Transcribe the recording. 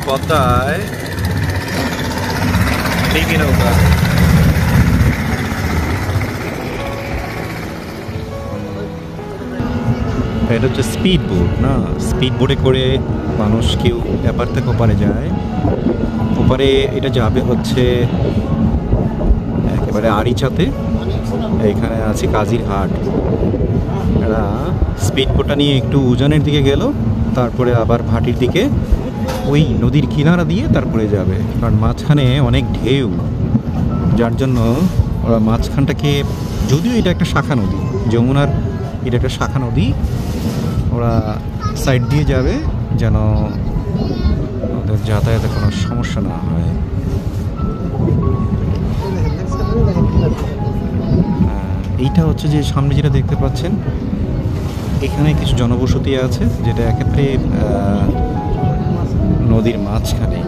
পদ্মায় ডিঙি নৌকা। এটা হচ্ছে স্পিড বোট না, স্পিড বোটে করে মানুষ কেউ এপার থেকে ওপারে যায়। ওপারে এটা যাবে হচ্ছে একেবারে আরিচাতে, এইখানে আছে কাজির হাট। এরা স্পিড বোটটা নিয়ে একটু উজানের দিকে গেল, তারপরে আবার ভাটির দিকে ওই নদীর কিনারা দিয়ে তারপরে যাবে, কারণ মাঝখানে অনেক ঢেউ, যার জন্য ওরা মাঝখানটাকে, যদিও এটা একটা শাখা নদী, যমুনার এটা একটা শাখা নদী, ওরা সাইড দিয়ে যাবে যেন ওদের যাতায়াতে কোনো সমস্যা না হয়। এইটা হচ্ছে যে সামনে যেটা দেখতে পাচ্ছেন, এখানে কিছু জনবসতি আছে, যেটা একেবারে নদীর মাঝখানে।